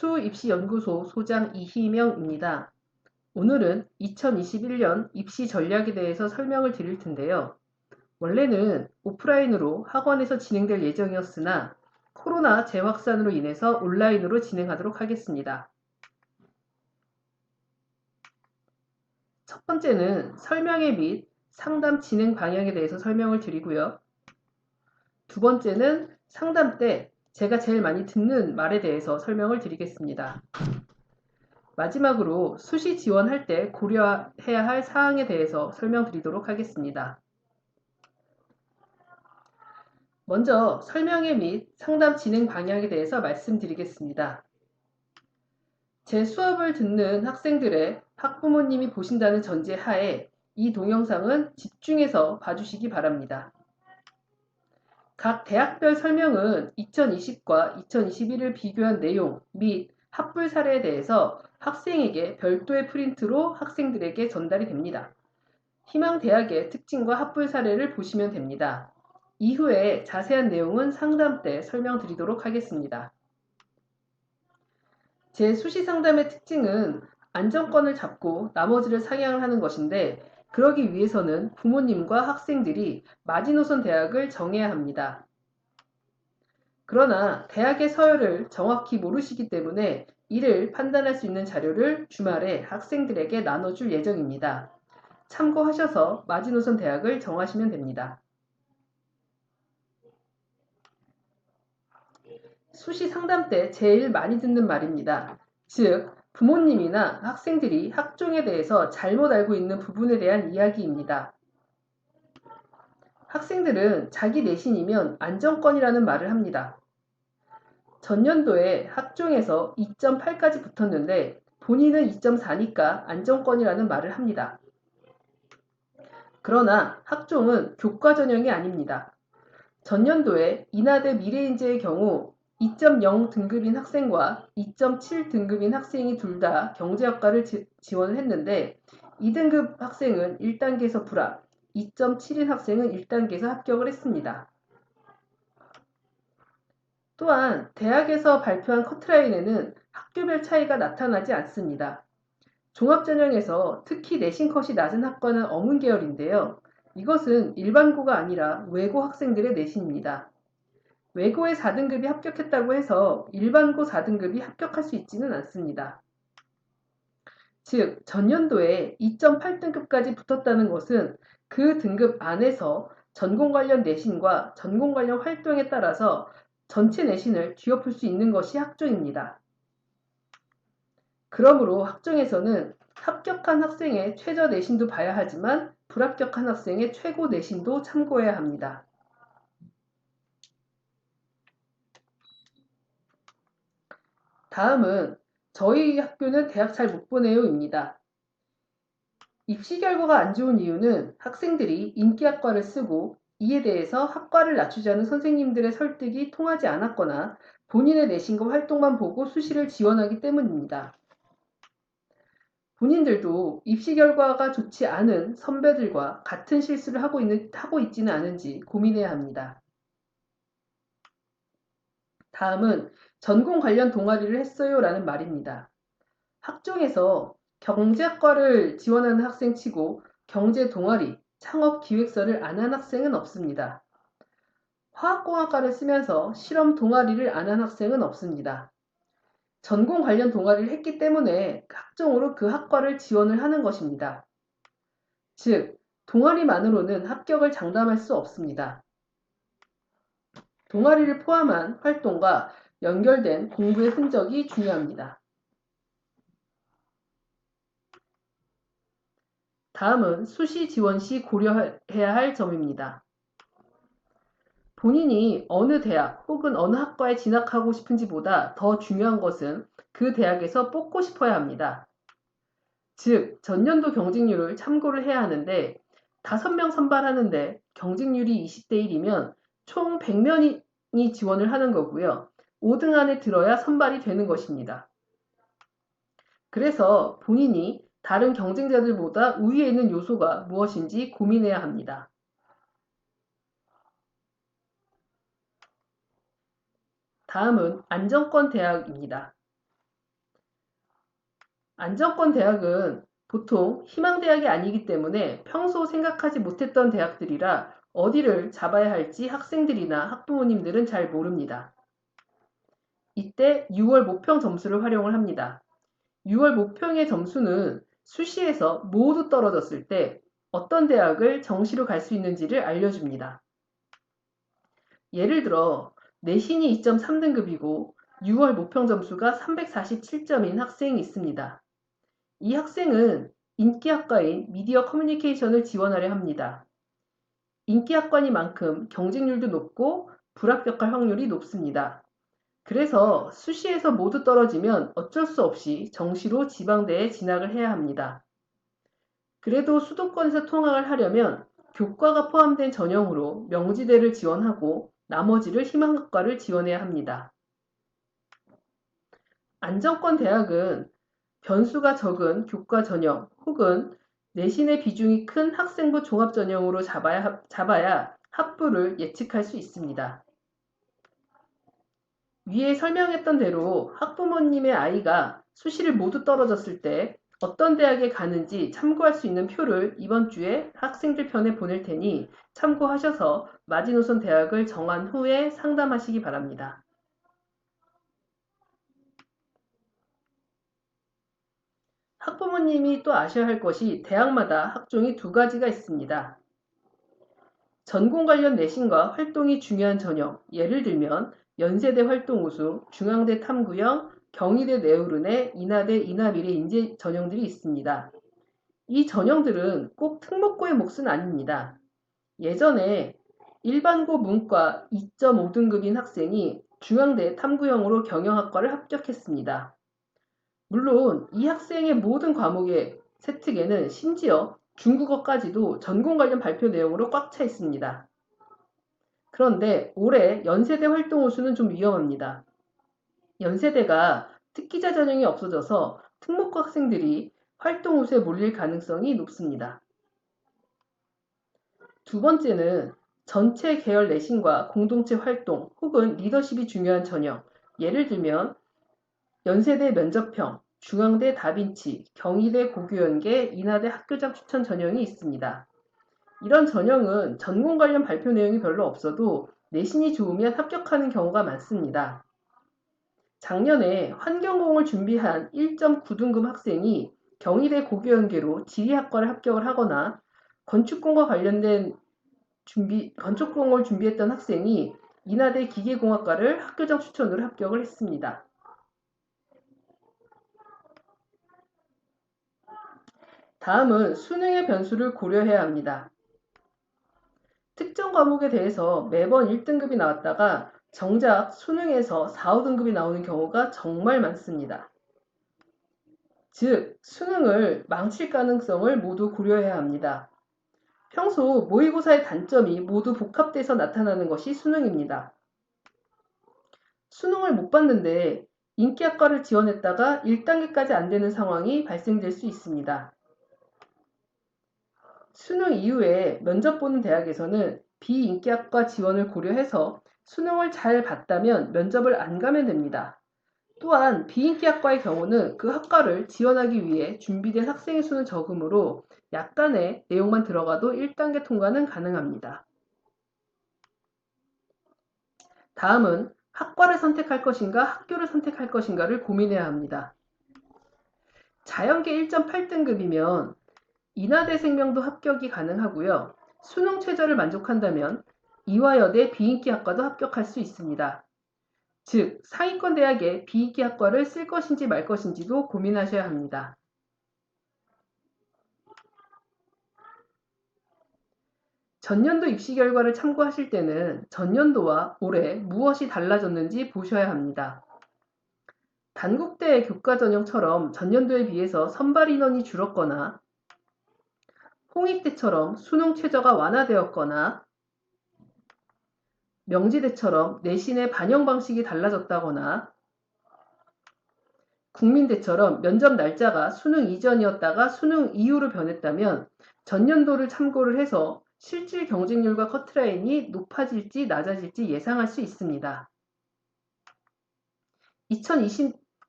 수입시연구소 소장 이희명입니다. 오늘은 2021년 입시 전략에 대해서 설명을 드릴 텐데요. 원래는 오프라인으로 학원에서 진행될 예정이었으나 코로나 재확산으로 인해서 온라인으로 진행하도록 하겠습니다. 첫 번째는 설명회 및 상담 진행 방향에 대해서 설명을 드리고요. 두 번째는 상담 때 제가 제일 많이 듣는 말에 대해서 설명을 드리겠습니다. 마지막으로 수시 지원할 때 고려해야 할 사항에 대해서 설명드리도록 하겠습니다. 먼저 설명회 및 상담 진행 방향에 대해서 말씀드리겠습니다. 제 수업을 듣는 학생들의 학부모님이 보신다는 전제 하에 이 동영상은 집중해서 봐주시기 바랍니다. 각 대학별 설명은 2020과 2021을 비교한 내용 및 합불 사례에 대해서 학생에게 별도의 프린트로 학생들에게 전달이 됩니다. 희망 대학의 특징과 합불 사례를 보시면 됩니다. 이후에 자세한 내용은 상담 때 설명드리도록 하겠습니다. 제 수시 상담의 특징은 안정권을 잡고 나머지를 상향을 하는 것인데, 그러기 위해서는 부모님과 학생들이 마지노선 대학을 정해야 합니다. 그러나 대학의 서열을 정확히 모르시기 때문에 이를 판단할 수 있는 자료를 주말에 학생들에게 나눠줄 예정입니다. 참고하셔서 마지노선 대학을 정하시면 됩니다. 수시 상담 때 제일 많이 듣는 말입니다. 즉, 부모님이나 학생들이 학종에 대해서 잘못 알고 있는 부분에 대한 이야기입니다. 학생들은 자기 내신이면 안정권이라는 말을 합니다. 전년도에 학종에서 2.8까지 붙었는데 본인은 2.4니까 안정권이라는 말을 합니다. 그러나 학종은 교과 전형이 아닙니다. 전년도에 인하대 미래인재의 경우 2.0 등급인 학생과 2.7 등급인 학생이 둘 다 경제학과를 지원을 했는데 2등급 학생은 1단계에서 불합, 2.7인 학생은 1단계에서 합격을 했습니다. 또한 대학에서 발표한 커트라인에는 학교별 차이가 나타나지 않습니다. 종합전형에서 특히 내신 컷이 낮은 학과는 어문 계열인데요. 이것은 일반고가 아니라 외고 학생들의 내신입니다. 외고의 4등급이 합격했다고 해서 일반고 4등급이 합격할 수 있지는 않습니다. 즉, 전년도에 2.8등급까지 붙었다는 것은 그 등급 안에서 전공 관련 내신과 전공 관련 활동에 따라서 전체 내신을 뒤엎을 수 있는 것이 학종입니다. 그러므로 학종에서는 합격한 학생의 최저 내신도 봐야 하지만 불합격한 학생의 최고 내신도 참고해야 합니다. 다음은 저희 학교는 대학 잘 못 보내요입니다. 입시 결과가 안 좋은 이유는 학생들이 인기학과를 쓰고 이에 대해서 학과를 낮추자는 선생님들의 설득이 통하지 않았거나 본인의 내신과 활동만 보고 수시를 지원하기 때문입니다. 본인들도 입시 결과가 좋지 않은 선배들과 같은 실수를 하고 있지는 않은지 고민해야 합니다. 다음은 전공 관련 동아리를 했어요 라는 말입니다. 학종에서 경제학과를 지원하는 학생 치고 경제 동아리, 창업 기획서를 안 한 학생은 없습니다. 화학공학과를 쓰면서 실험 동아리를 안 한 학생은 없습니다. 전공 관련 동아리를 했기 때문에 학종으로 그 학과를 지원을 하는 것입니다. 즉, 동아리만으로는 합격을 장담할 수 없습니다. 동아리를 포함한 활동과 연결된 공부의 흔적이 중요합니다. 다음은 수시 지원 시 고려해야 할 점입니다. 본인이 어느 대학 혹은 어느 학과에 진학하고 싶은지보다 더 중요한 것은 그 대학에서 뽑고 싶어야 합니다. 즉, 전년도 경쟁률을 참고를 해야 하는데 5명 선발하는데 경쟁률이 20대 1이면 총 100명이 지원을 하는 거고요. 5등 안에 들어야 선발이 되는 것입니다. 그래서 본인이 다른 경쟁자들보다 우위에 있는 요소가 무엇인지 고민해야 합니다. 다음은 안정권 대학입니다. 안정권 대학은 보통 희망대학이 아니기 때문에 평소 생각하지 못했던 대학들이라 어디를 잡아야 할지 학생들이나 학부모님들은 잘 모릅니다. 이때 6월 모평 점수를 활용을 합니다. 6월 모평의 점수는 수시에서 모두 떨어졌을 때 어떤 대학을 정시로 갈 수 있는지를 알려줍니다. 예를 들어 내신이 2.3등급이고 6월 모평 점수가 347점인 학생이 있습니다. 이 학생은 인기학과인 미디어 커뮤니케이션을 지원하려 합니다. 인기학과니만큼 경쟁률도 높고 불합격할 확률이 높습니다. 그래서 수시에서 모두 떨어지면 어쩔 수 없이 정시로 지방대에 진학을 해야 합니다. 그래도 수도권에서 통학을 하려면 교과가 포함된 전형으로 명지대를 지원하고 나머지를 희망학과를 지원해야 합니다. 안정권 대학은 변수가 적은 교과 전형 혹은 내신의 비중이 큰 학생부 종합 전형으로 잡아야 합부를 예측할 수 있습니다. 위에 설명했던 대로 학부모님의 아이가 수시를 모두 떨어졌을 때 어떤 대학에 가는지 참고할 수 있는 표를 이번 주에 학생들 편에 보낼 테니 참고하셔서 마지노선 대학을 정한 후에 상담하시기 바랍니다. 학부모님이 또 아셔야 할 것이 대학마다 학종이 두 가지가 있습니다. 전공 관련 내신과 활동이 중요한 전형, 예를 들면 연세대 활동 우수, 중앙대 탐구형, 경희대 내후룬의 인하대 인하비례 인재 전형들이 있습니다. 이 전형들은 꼭 특목고의 몫은 아닙니다. 예전에 일반고 문과 2.5등급인 학생이 중앙대 탐구형으로 경영학과를 합격했습니다. 물론 이 학생의 모든 과목의 세특에는 심지어 중국어까지도 전공 관련 발표 내용으로 꽉 차 있습니다. 그런데 올해 연세대 활동 우수는 좀 위험합니다. 연세대가 특기자 전형이 없어져서 특목고 학생들이 활동 우수에 몰릴 가능성이 높습니다. 두 번째는 전체 계열 내신과 공동체 활동 혹은 리더십이 중요한 전형, 예를 들면 연세대 면접형, 중앙대 다빈치, 경희대 고교연계, 인하대 학교장 추천 전형이 있습니다. 이런 전형은 전공 관련 발표 내용이 별로 없어도 내신이 좋으면 합격하는 경우가 많습니다. 작년에 환경공을 준비한 1.9등급 학생이 경희대 고교연계로 지리학과를 합격을 하거나 건축공과 관련된 건축공을 준비했던 학생이 인하대 기계공학과를 학교장 추천으로 합격을 했습니다. 다음은 수능의 변수를 고려해야 합니다. 특정 과목에 대해서 매번 1등급이 나왔다가 정작 수능에서 4, 5등급이 나오는 경우가 정말 많습니다. 즉, 수능을 망칠 가능성을 모두 고려해야 합니다. 평소 모의고사의 단점이 모두 복합돼서 나타나는 것이 수능입니다. 수능을 못 봤는데 인기학과를 지원했다가 1단계까지 안 되는 상황이 발생될 수 있습니다. 수능 이후에 면접 보는 대학에서는 비인기학과 지원을 고려해서 수능을 잘 봤다면 면접을 안 가면 됩니다. 또한 비인기학과의 경우는 그 학과를 지원하기 위해 준비된 학생의 수는 적으므로 약간의 내용만 들어가도 1단계 통과는 가능합니다. 다음은 학과를 선택할 것인가 학교를 선택할 것인가를 고민해야 합니다. 자연계 1.8등급이면 인하대 생명도 합격이 가능하고요. 수능 최저를 만족한다면 이화여대 비인기학과도 합격할 수 있습니다. 즉, 상위권 대학에 비인기학과를 쓸 것인지 말 것인지도 고민하셔야 합니다. 전년도 입시 결과를 참고하실 때는 전년도와 올해 무엇이 달라졌는지 보셔야 합니다. 단국대 교과 전형처럼 전년도에 비해서 선발 인원이 줄었거나 홍익 때처럼 수능 최저가 완화되었거나 명지대처럼 내신의 반영 방식이 달라졌다거나 국민대처럼 면접 날짜가 수능 이전이었다가 수능 이후로 변했다면 전년도를 참고를 해서 실질 경쟁률과 커트라인이 높아질지 낮아질지 예상할 수 있습니다.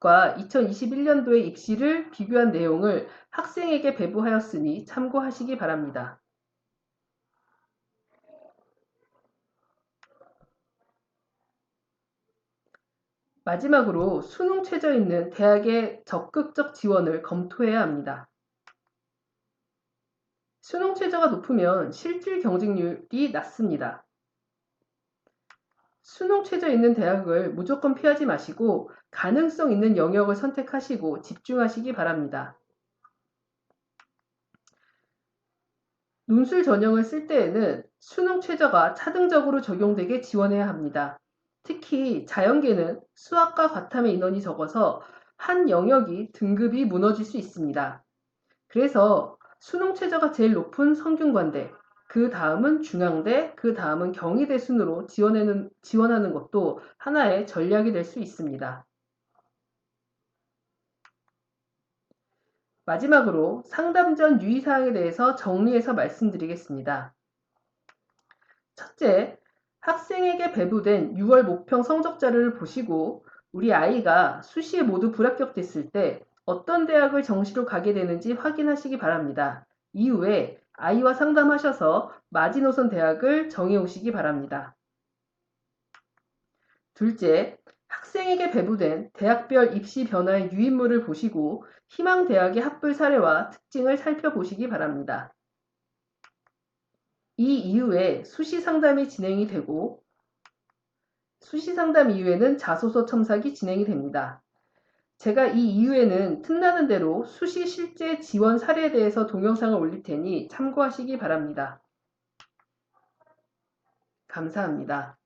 입학과 2021년도의 입시를 비교한 내용을 학생에게 배부하였으니 참고하시기 바랍니다. 마지막으로 수능 최저 있는 대학의 적극적 지원을 검토해야 합니다. 수능 최저가 높으면 실질 경쟁률이 낮습니다. 수능 최저 있는 대학을 무조건 피하지 마시고 가능성 있는 영역을 선택하시고 집중하시기 바랍니다. 논술 전형을 쓸 때에는 수능 최저가 차등적으로 적용되게 지원해야 합니다. 특히 자연계는 수학과 과탐의 인원이 적어서 한 영역이 등급이 무너질 수 있습니다. 그래서 수능 최저가 제일 높은 성균관대, 그 다음은 중앙대, 그 다음은 경희대 순으로 지원하는 것도 하나의 전략이 될 수 있습니다. 마지막으로 상담 전 유의사항에 대해서 정리해서 말씀드리겠습니다. 첫째, 학생에게 배부된 6월 모평 성적 자료를 보시고 우리 아이가 수시에 모두 불합격됐을 때 어떤 대학을 정시로 가게 되는지 확인하시기 바랍니다. 이후에 아이와 상담하셔서 마지노선 대학을 정해오시기 바랍니다. 둘째, 학생에게 배부된 대학별 입시 변화의 유인물을 보시고 희망 대학의 합불 사례와 특징을 살펴보시기 바랍니다. 이 이후에 수시 상담이 진행이 되고 수시 상담 이후에는 자소서 첨삭이 진행이 됩니다. 제가 이 이후에는 틈나는 대로 수시 실제 지원 사례에 대해서 동영상을 올릴 테니 참고하시기 바랍니다. 감사합니다.